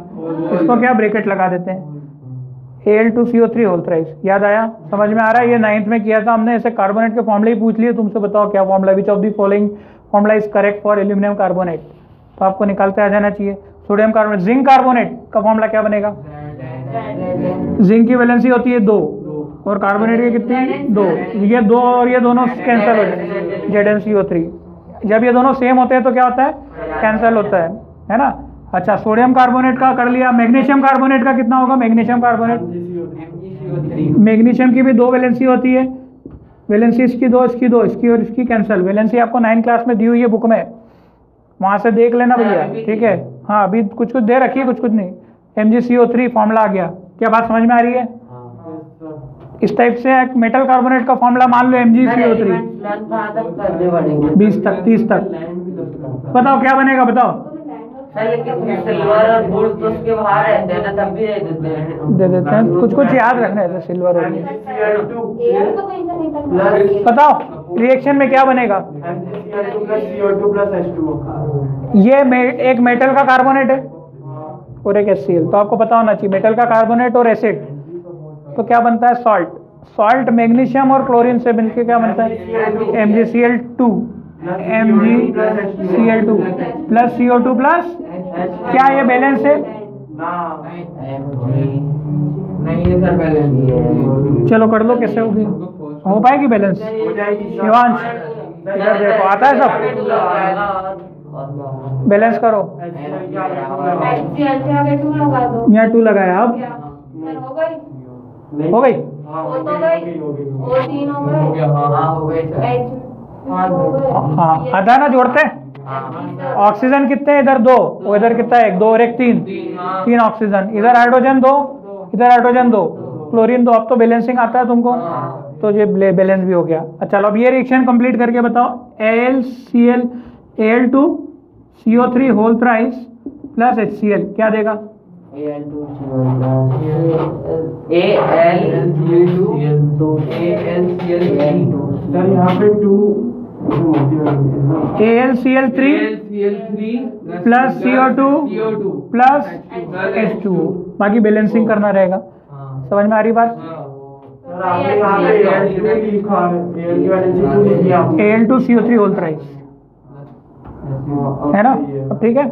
इसको क्या ब्रैकेट लगा देते हैं, Al2CO3 होल थ्राइस। याद आया? समझ में आ रहा है? ये 9th में किया था हमने, ऐसे कार्बोनेट के फॉर्मूले ही पूछ लिए तुमसे, बताओ क्या formula, which of the following formula is correct for aluminium carbonate, तो आपको निकालते आ जाना चाहिए। सोडियम कार्बोनेट, जिंक कार्बोनेट का फॉर्मूला क्या बनेगा? जिंक की वैलेंसी होती है 2 और कार्बोनेट की कितनी? 2। ये 2 और ये दोनों कैंसिल हो जाते हैं, ZnCO3। जब ये दोनों सेम होते हैं तो क्या होता है? कैंसिल होता है ना? अच्छा, सोडियम कार्बोनेट का कर लिया। मैग्नीशियम कार्बोनेट का कितना होगा? मैग्नीशियम कार्बोनेट, मैग्नीशियम की भी 2 वैलेंसी होती है, वैलेंसी इसकी 2, इसकी 2, इसकी और इसकी कैंसिल। वैलेंसी आपको 9 क्लास में दी हुई है बुक में, वहाँ से देख लेना भैया, ठीक है? हाँ, अभी कुछ कुछ दे रखी है, कुछ कुछ नहीं। MgCO3 फॉर्मूला आ गया, क्या बात समझ में आ रही है? इस टाइप से एक मेटल कार्बोनेट का फॉर्मूला मान लो MgCO3, 20 तक 30 तक। बताओ क्या बनेगा, बताओ।
सिल्वर और गोल्ड तो उसके बाहर रहते हैं ना, तब भी दे देते हैं।
कुछ कुछ याद रखना है, सिल्वर और
एयर तो कहीं से नहीं तक।
बताओ रिएक्शन में क्या बनेगा?
CO2 plus H2O।
ये एक मेटल का कार्बोनेट है और एक HCl, तो आपको पता होना चाहिए मेटल का कार्बोनेट और एसिड तो क्या बनता है? सॉल्ट। सॉल्ट मैग्नीशियम और क्लोरीन से मिलके क्या बनता है? MgCl2 प्लस CO2 प्लस क्या ये बैलेंस है?
नहीं सर, बैलेंस
चलो कर लो, कैसे होगी? हो पाएगी बैलेंस? शिवांश इधर देखो, आता है सब? बैलेंस करो।
HCl से आगे 2 लगा दो।
यहाँ 2 लगाया, अब
सर हो गई?
हो गई?
वो तो गई, वो 3 हो गए।
हाँ हो गए सर।
H हो गए।
हाँ, आता है ना जोड़ते हैं? ऑक्सीजन कितने हैं? इधर 2, वो इधर कितना है? 1 2 और 1 3, 3 ऑक्सीजन। इधर हाइड्रोजन 2, इधर हाइड्रोजन 2, क्लोरीन 2। अब तो बैलेंसिंग आता है तुमको, तो ये बैलेंस भी हो गया। अच्छा, चलो अब ये रिएक्शन कंप्लीट करके बताओ। AlCl Al2CO3 whole thrice plus HCl क्या देगा?
सर यहाँ पे 2
AlCl3 plus CO2 plus H2O, बाकी बैलेंसिंग करना रहेगा। समझ में आ रही बात?
सर आपने यहाँ पे Al2 लिखा है, Al की वैलेंसी 2 लिखी आपने।
Al2CO3 होल थ्राइस है ना? अब ठीक है।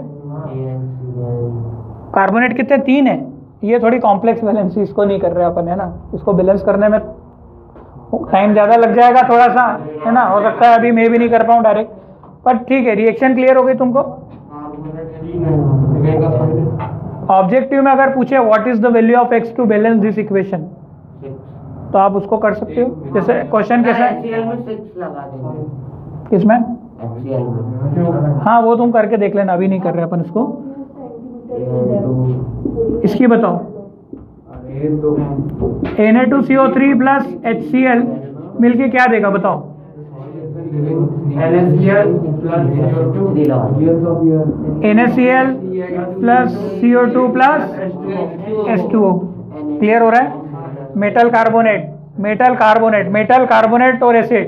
कार्बोनेट कितने? 3 है। ये थोड़ी कॉम्प्लेक्स बैलेंसी, इसको नहीं कर रहे अपन, है ना? इसको बैलेंस करने में टाइम ज़्यादा लग जाएगा थोड़ा सा, है ना? हो सकता है अभी मैं भी नहीं कर पाऊँ डायरेक्ट, पर ठीक है। रिएक्शन क्लियर हो गई तुमको? ऑब्जेक्टिव में अगर पूछे what is the value of x to balance this equation, तो आप उसको कर सकते हो। जैसे क्वेश्चन कैसा है?
HCl में 6 लगा देंगे।
किसमें?
HCl में।
हाँ, वो तुम करके देख लेना, अभी नहीं कर रहे अपन इसको। इसकी बताओ। Na2CO3 प्लस HCl मिलके क्या देगा, बताओ?
NaCl plus CO2
NaCl plus CO2 plus H2O। Clear हो रहा है? Metal carbonate, metal carbonate, metal carbonate और एसिड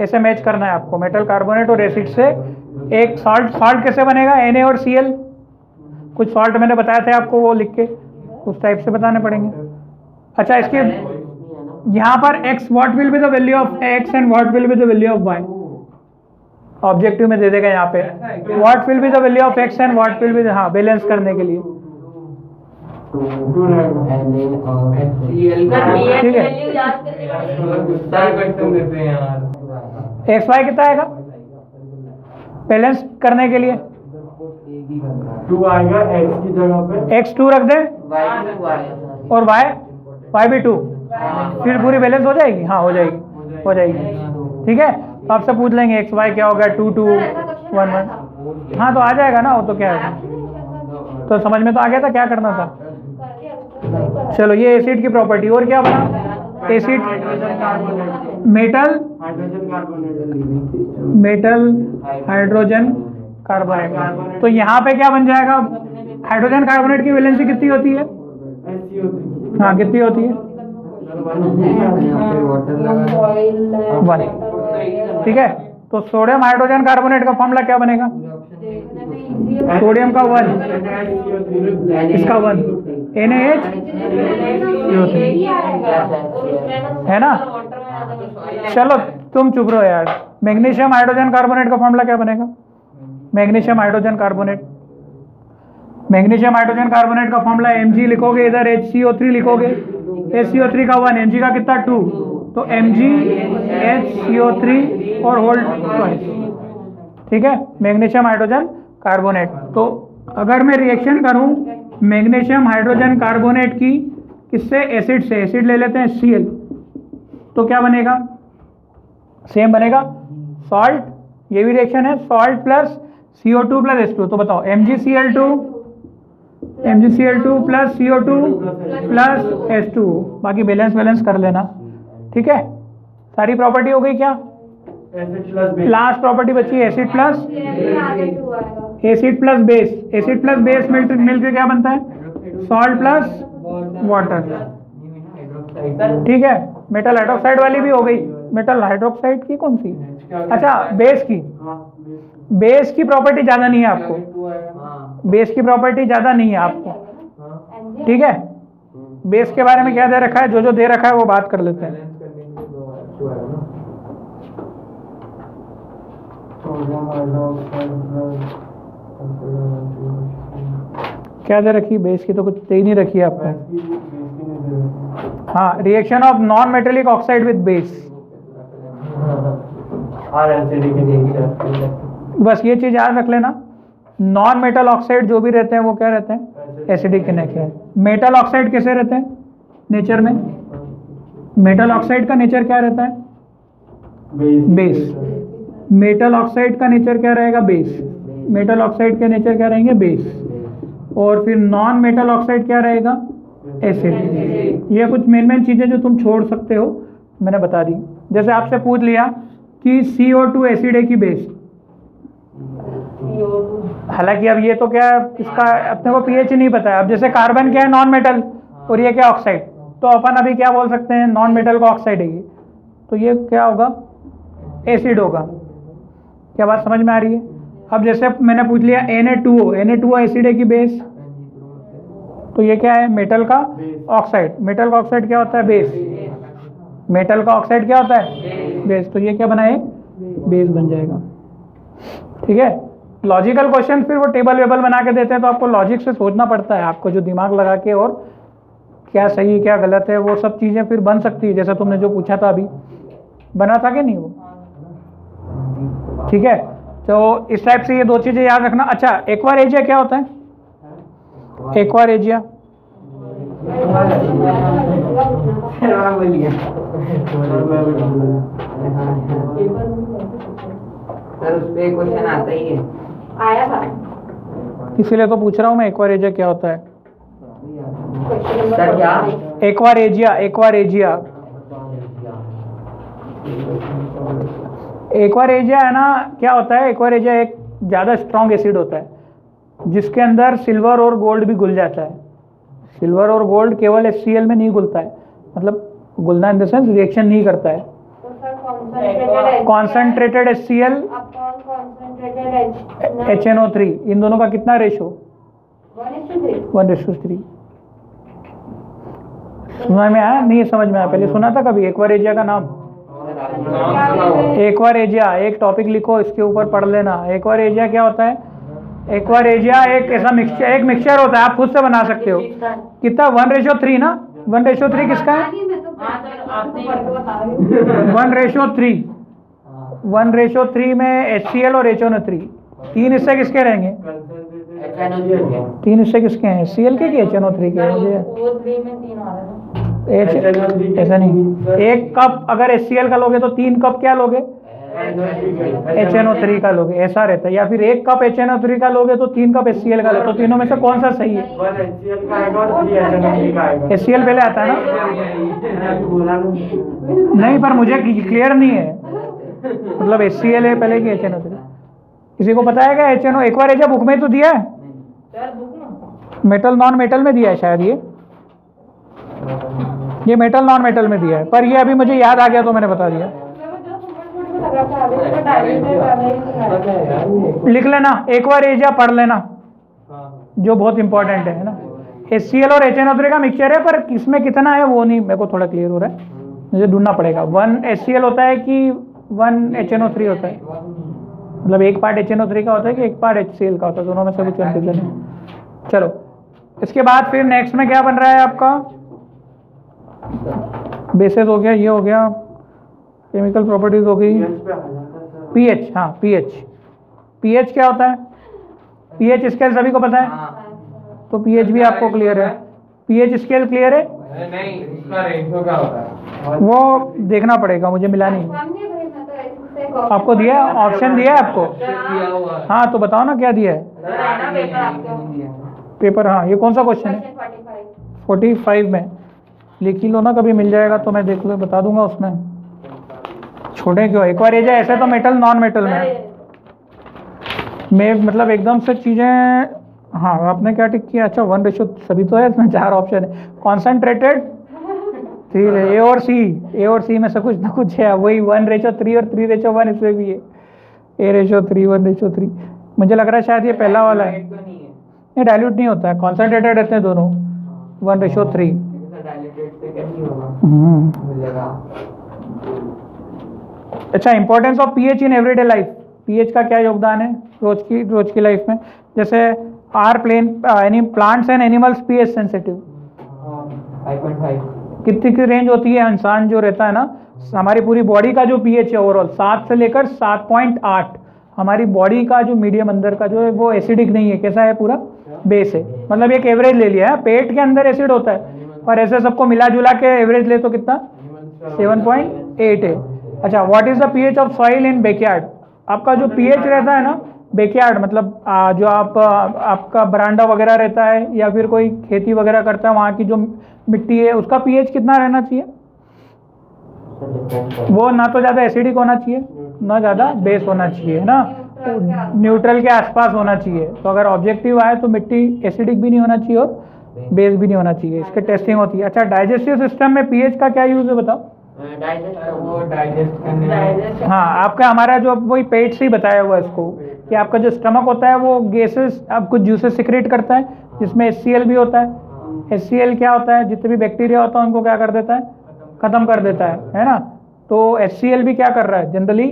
ऐसे मैच करना है आपको। मेटल कार्बोनेट और एसिड से एक सॉल्ट। सॉल्ट कैसे बनेगा? Na और Cl। कुछ सॉल्ट मैंने बताया था आपको, वो लिख के उस टाइप से बताने पड़ेंगे। अच्छा, इसके यहाँ पर x what will be the value of x and what will be the value of y? Objective में दे देगा यहाँ पे what will be the value of x and what will be, हाँ बैलेंस करने के लिए। ठीक है, एक्स वाई कितना आएगा बैलेंस करने के लिए?
2 आएगा x की जगह पे,
x 2 रख दे और y भी 2, फिर पूरी बैलेंस हो जाएगी। हाँ हो जाएगी, हो जाएगी। ठीक है, तो आपसे पूछ लेंगे एक्स वाई क्या होगा, 2 2 1 1। हाँ तो आ जाएगा ना, वो तो क्या है, तो समझ में तो आ गया था क्या करना था। चलो ये एसिड की प्रॉपर्टी, और क्या बना एसिड, मेटल हाइड्रोजन कार्बोनेट। तो यहाँ पे क्या बन जाएगा, हाइड्रोजन कार्बोनेट की वैलेंसी कितनी होती है? हाँ कितनी होती है? 1। ठीक है, तो सोडियम हाइड्रोजन कार्बोनेट का फॉर्मूला क्या बनेगा? सोडियम का 1, इसका 1, NaHCO3 है ना। चलो तुम चुप रहो यार। मैग्नीशियम हाइड्रोजन कार्बोनेट का फॉर्मूला क्या बनेगा? Magnesium hydrogen carbonate, magnesium hydrogen carbonate का फॉर्मूला Mg लिखोगे, इधर HCO3 लिखोगे, HCO3 का 1, Mg का कितना 2, तो MgHCO3 और होल ट्वाइस। ठीक है, मैग्नीशियम हाइड्रोजन कार्बोनेट। तो अगर मैं रिएक्शन करूं मैग्नीशियम हाइड्रोजन कार्बोनेट की किससे, एसिड से, एसिड ले लेते हैं Cl, तो क्या बनेगा? सेम बनेगा सॉल्ट, ये भी रिएक्शन है, salt plus CO2 plus H2। तो बताओ MgCl2 plus CO2 plus H2, बाकी बैलेंस कर लेना। ठीक है, सारी प्रॉपर्टी हो गई क्या? लास्ट प्रॉपर्टी बची acid plus base. Acid plus base मिलकर क्या बनता है? Salt plus water. ठीक है, मेटल हाइड्रोक्साइड वाली भी हो गई। मेटल हाइड्रोक्साइड की कौन सी? अच्छा बेस की, बेस की प्रॉपर्टी ज्यादा नहीं है आपको, बेस की प्रॉपर्टी ज्यादा नहीं है आपको। ठीक है, बेस के बारे में क्या दे रखा है, जो दे रखा है वो बात कर लेते हैं। क्या दे रखी बेस की? तो कुछ दे ही नहीं रखी है आपको। हाँ, reaction of non metallic oxide with base, बस ये चीज याद रख लेना। नॉन मेटल ऑक्साइड जो भी रहते हैं वो क्या रहते हैं? Acidic in nature. Metal oxide कैसे रहते हैं नेचर में? मेटल ऑक्साइड का नेचर क्या रहता है? बेस। मेटल ऑक्साइड का नेचर क्या रहेगा? बेस। मेटल ऑक्साइड के नेचर क्या रहेंगे? बेस। और फिर नॉन मेटल ऑक्साइड क्या रहेगा? एसिड। ये कुछ मेन चीजें जो तुम छोड़ सकते हो मैंने बता दी। जैसे आपसे पूछ लिया कि CO2 एसिड है कि बेस, हालांकि अब ये तो क्या इसका अपने को pH नहीं पता है। अब जैसे कार्बन क्या है? नॉन मेटल, और ये क्या? ऑक्साइड। तो अपन अभी क्या बोल सकते हैं? नॉन मेटल का ऑक्साइड है ये, तो ये क्या होगा? एसिड होगा। क्या बात समझ में आ रही है? अब जैसे मैंने पूछ लिया Na2O एसिड है कि बेस, तो ये क्या है? मेटल का ऑक्साइड। मेटल का ऑक्साइड क्या होता है? बेस। मेटल का ऑक्साइड क्या होता है? बेस। तो ये क्या बना है? बेस बन जाएगा। ठीक है, लॉजिकल क्वेश्चन फिर वो टेबल वेबल बना के देते हैं, तो आपको लॉजिक से सोचना पड़ता है, आपको जो दिमाग लगा के, और क्या सही क्या गलत है वो सब चीज़ें फिर बन सकती है। जैसा तुमने जो पूछा था अभी, बना था कि नहीं वो? ठीक है, तो इस टाइप से ये दो चीज़ें याद रखना। अच्छा, एक्वारेजिया क्या होता है? एक्वारेजिया
सर उस पे क्वेश्चन आता ही है,
आया था,
इसीलिए तो पूछ रहा हूँ मैं, एक्वारेजिया क्या होता है?
सर क्या?
एक्वारेजिया है ना, क्या होता है? एक्वारेजिया एक ज़्यादा स्ट्रॉन्ग एसिड होता है जिसके अंदर सिल्वर और गोल्ड भी घुल जाता है। सिल्वर और गोल्ड केवल HCl में नहीं घुलता है, मतलब घुलना इन द सेंस रिएक्शन नहीं करता है। कॉन्सेंट्रेटेड HCl HNO3, इन दोनों का कितना रेशो? 1:3। सुना में आया? नहीं समझ में आया? पहले सुना था कभी एक्वारेजिया का नाम? एक्वारेजिया, एक टॉपिक लिखो इसके ऊपर पढ़ लेना। एक्वारेजिया क्या होता है? एक्वारेजिया एक ऐसा मिक्सचर होता है, आप खुद से बना सकते हो। कितना? 1:3 ना? 1:3 किसका है? 1:3। 1:3 में HCl और HNO3, 3 हिस्से किसके रहेंगे? 3 हिस्से किसके हैं? HCl के HNO3 के? मुझे ऐसा नहीं, एक कप अगर HCl का लोगे तो 3 कप क्या लोगे? HNO3 का लोगे, ऐसा रहता है। या फिर 1 कप HNO3 का लोगे तो 3 कप HCl का लोगे। तो तीनों में से कौन सा सही है? HCl पहले आता है ना? नहीं, पर मुझे क्लियर नहीं है, मतलब HCl है पहले कि HNO3? किसी को पता है क्या HNO? एक बार बुक में तो दिया है, मेटल नॉन मेटल में दिया है शायद। ये मेटल नॉन मेटल में दिया है, पर ये अभी मुझे याद आ गया तो मैंने बता दिया। लिख लेना, एक बार एजा पढ़ लेना, जो बहुत इंपॉर्टेंट है ना। HCl और HNO3 का मिक्सचर है, पर किसमें कितना है वो नहीं मेरे को थोड़ा क्लियर हो रहा है, मुझे ढूंढना पड़ेगा। 1 HCl होता है कि 1 HNO3 होता है? मतलब 1 पार्ट HNO3 का होता है कि 1 पार्ट HCl का होता है? दोनों में से कुछ कंफ्यूजन है। चलो, इसके बाद फिर नेक्स्ट में क्या बन रहा है आपका? बेसिस हो गया, ये हो गया, केमिकल प्रॉपर्टीज हो गई, पीएच। हाँ, पीएच क्या होता है? पीएच स्केल सभी को पता है, तो पीएच भी आपको क्लियर है। पीएच स्केल क्लियर है?
नहीं, इसका रेशियो क्या होता है?
वो देखना पड़ेगा, मुझे मिला नहीं। आपको दिया ऑप्शन दिया है आपको? हाँ, तो बताओ ना क्या दिया है पेपर। हाँ, ये कौन सा क्वेश्चन है? 45 में लिख ही लो ना, कभी मिल जाएगा तो मैं देख लो, बता दूंगा उसमें। छोटे क्यों? एक बार ये जाए ऐसे तो मेटल नॉन मेटल में मतलब एकदम से चीज़ें। हाँ, आपने क्या टिक किया? अच्छा, 1:, सभी तो है इसमें, 4 ऑप्शन है। कॉन्सेंट्रेटेड, ठीक है, ए और सी में से कुछ ना कुछ है, वही 1:3 और 3:1 इसमें भी है। A:3, 1:3। मुझे लग रहा है शायद ये पहला वाला है। ये डाइल्यूट नहीं होता है, कॉन्सेंट्रेटेड रहते हैं दोनों, 1:3। अच्छा, importance of pH in everyday life. PH का क्या योगदान है रोज की लाइफ में? जैसे are plants and animals pH sensitive?
5.5।
कितनी की रेंज होती है? इंसान जो रहता है ना, हमारी पूरी बॉडी का जो पीएच है ओवरऑल 7 से लेकर 7.8। हमारी बॉडी का जो मीडियम अंदर का जो है वो एसिडिक नहीं है, कैसा है? पूरा बेस है। मतलब एक एवरेज ले लिया है, पेट के अंदर एसिड होता है, पर ऐसे सबको मिला जुला के एवरेज ले तो कितना? 7.8 है। अच्छा, what is the pH of soil in backyard? आपका जो पीएच रहता है ना बैकयार्ड, मतलब जो आपका बरांडा वगैरह रहता है या फिर कोई खेती वगैरह करता है, वहाँ की जो मिट्टी है उसका पीएच कितना रहना चाहिए? वो ना तो ज़्यादा एसिडिक होना चाहिए ना ज़्यादा बेस होना चाहिए, है ना, न्यूट्रल के आसपास होना चाहिए। तो अगर ऑब्जेक्टिव आए तो मिट्टी एसिडिक भी नहीं होना चाहिए और बेस भी नहीं होना चाहिए, इसके टेस्टिंग होती है। अच्छा, डाइजेस्टिव सिस्टम में पीएच का क्या यूज़ है बताओ? हाँ, आपका हमारा जो वही पेट से ही बताया हुआ है इसको, कि आपका जो स्टमक होता है वो गैसेस, अब कुछ जूसेस सिक्रेट करता है, जिसमें HCl भी होता है। HCl क्या होता है? जितने भी बैक्टीरिया होता है उनको क्या कर देता है? खत्म कर देता है ना। तो HCl भी क्या कर रहा है? जनरली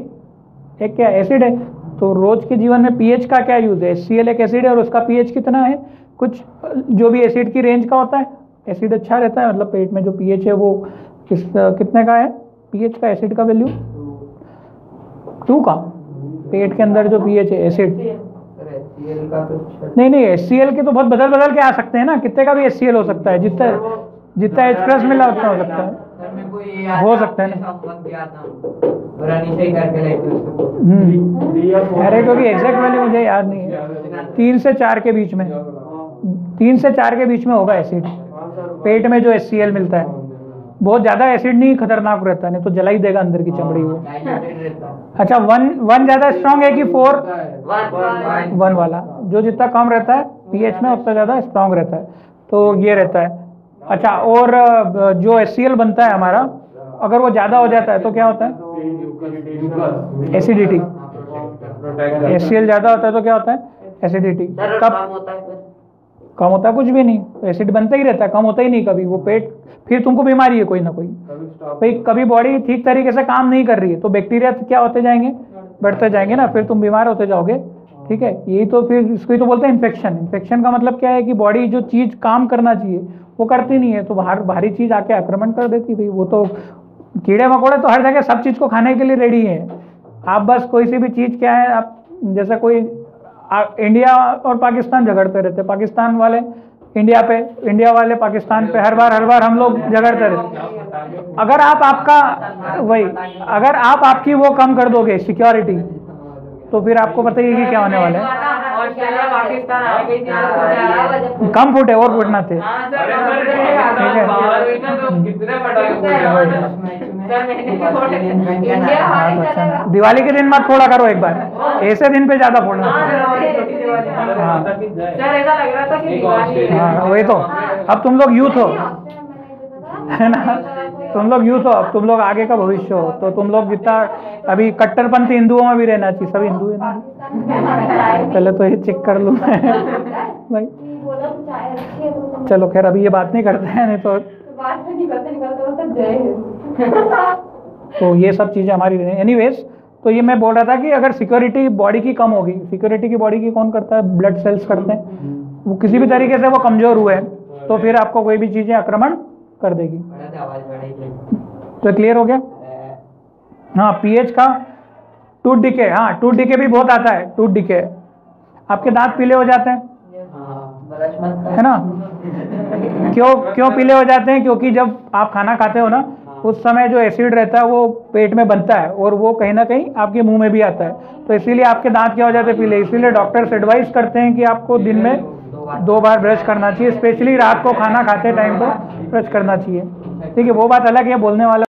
एक क्या एसिड है। तो रोज के जीवन में पीएच का क्या यूज है? HCl एक एसिड है और उसका पीएच कितना है? कुछ जो भी एसिड की रेंज का होता है, एसिड अच्छा रहता है, मतलब पेट में जो पीएच है वो कितने का है? पीएच का एसिड का वैल्यू 2 का। पेट के अंदर जो पीएच है एसिड, नहीं HCl के तो बहुत बदल के आ सकते हैं ना, कितने का भी HCl हो सकता है, जितना H+ मिला उतना हो सकता है, हो सकता है ना। अरे क्योंकि एग्जैक्ट वैल्यू मुझे याद नहीं है, 3 से 4 के बीच में, 3 से 4 के बीच में होगा एसिड पेट में जो HCl मिलता है। बहुत ज़्यादा एसिड नहीं खतरनाक रहता, नहीं तो जला ही देगा अंदर की चमड़ी वो। अच्छा, 1 ज़्यादा स्ट्रांग है कि 4? 1 वाला जो जितना कम रहता है पीएच में उतना ज़्यादा स्ट्रांग रहता है, तो ये रहता है। अच्छा, और जो HCl बनता है हमारा, अगर वो ज़्यादा हो जाता है तो क्या होता है? एसिडिटी। HCl ज़्यादा होता है तो क्या होता है? एसिडिटी। कब? कम होता कुछ भी नहीं, एसिड बनता ही रहता है, कम होता ही नहीं कभी। वो पेट फिर तुमको बीमारी है कोई ना कोई, भाई कभी बॉडी ठीक तरीके से काम नहीं कर रही है तो बैक्टीरिया क्या होते जाएंगे, बढ़ते जाएंगे ना, फिर तुम बीमार होते जाओगे। ठीक है, यही तो फिर इसको ही तो बोलते हैं इन्फेक्शन। इन्फेक्शन का मतलब क्या है कि बॉडी जो चीज़ काम करना चाहिए वो करती नहीं है, तो भारी चीज़ आके आक्रमण कर देती। भाई वो तो कीड़े मकोड़े तो हर जगह सब चीज़ को खाने के लिए रेडी है। आप बस कोई सी भी चीज़ क्या है, आप जैसे कोई इंडिया और पाकिस्तान झगड़ते रहते, पाकिस्तान वाले इंडिया पे, इंडिया वाले पाकिस्तान पे, हर बार हम लोग झगड़ते रहते। अगर आप आपकी वो कम कर दोगे सिक्योरिटी, तो फिर आपको पता ही है कि क्या होने वाला है। कम फुटे और फुटना थे। दिवाली के दिन मत फोड़ा करो एक बार, ऐसे दिन पे ज्यादा फोड़ना चाहिए। हाँ वही तो, अब तुम लोग यूथ हो है ना, तुम लोग यूथ हो, अब तुम लोग आगे का भविष्य हो, तो तुम लोग जितना अभी कट्टरपंथी हिंदुओं में भी रहना चाहिए, सब हिंदू है ना। पहले तो ये चेक कर लूँ भाई। चलो खैर अभी ये बात नहीं करते हैं, नहीं तो तो ये सब चीज़ें हमारी एनीवेज। तो ये मैं बोल रहा था कि अगर सिक्योरिटी बॉडी की कम होगी, सिक्योरिटी की बॉडी की कौन करता है, ब्लड सेल्स करते हैं, वो किसी भी तरीके से वो कमज़ोर हुए तो फिर आपको कोई भी चीज़ें आक्रमण कर देगी। तो क्लियर हो गया। हाँ पीएच का टूथ डिके, हाँ टूथ डिके भी बहुत आता है। टूथ डिके, आपके दांत पीले हो जाते हैं है ना, क्यों पीले हो जाते हैं? क्योंकि जब आप खाना खाते हो ना, उस समय जो एसिड रहता है वो पेट में बनता है और वो कहीं ना कहीं आपके मुंह में भी आता है, तो इसीलिए आपके दांत क्या हो जाते हैं, पीले। इसीलिए डॉक्टर्स एडवाइस करते हैं कि आपको दिन में 2 बार ब्रश करना चाहिए, स्पेशली रात को खाना खाते टाइम को ब्रश करना चाहिए। ठीक है, वो बात अलग है, बोलने वाला